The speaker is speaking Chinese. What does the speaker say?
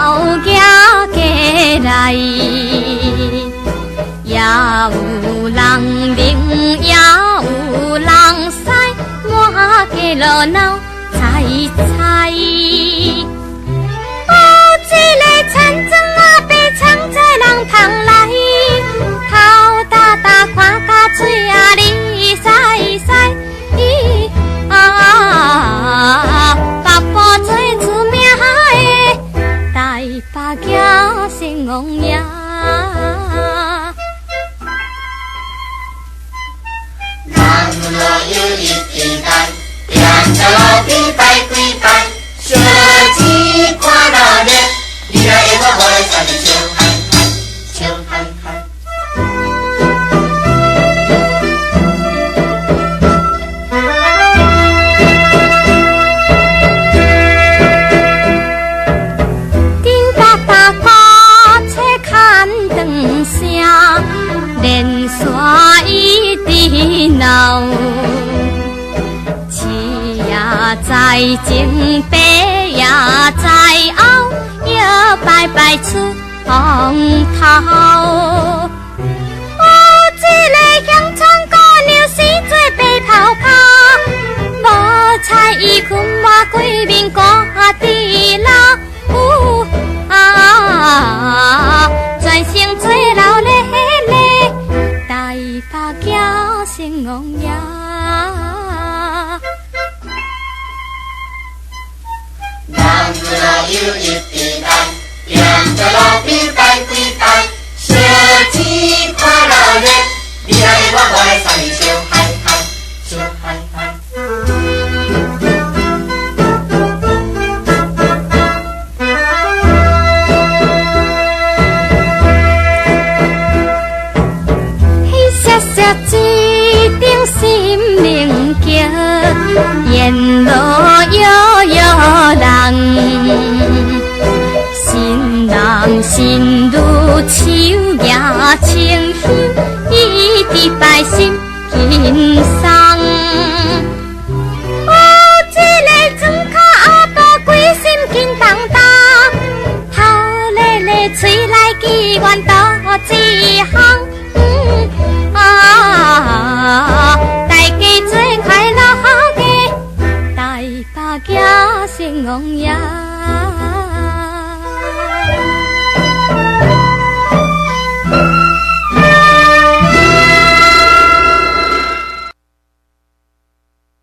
头行过来，也有人领，也有人使，满街热闹猜猜。有一个田庄啊，白长在人旁来，头大大看甲水啊，哩洗洗。北部最出名的台北行神王爷，南路有一支单，沿着路边摆几摆，烧钱看热闹，你来下我来三日笑嗨嗨，笑嗨嗨。连山一直闹，市也在前，白也在后，摇摆摆出风头。有一个乡村姑娘生做白泡泡，无彩衣裙抹规面挂伫楼，全身做老咧。台北行神王爷，南路有一支单，沿着路边摆几摆，烧钱看热闹，你来下我来三日笑嗨嗨，笑嗨嗨。一顶心灵桥，沿路摇摇人，新郎新女手拿清香，一直拜心轻松。有一个庄脚阿婆规身轻重重，头咧咧嘴来祈愿多一项。大家做快乐好个，台北行神王爷。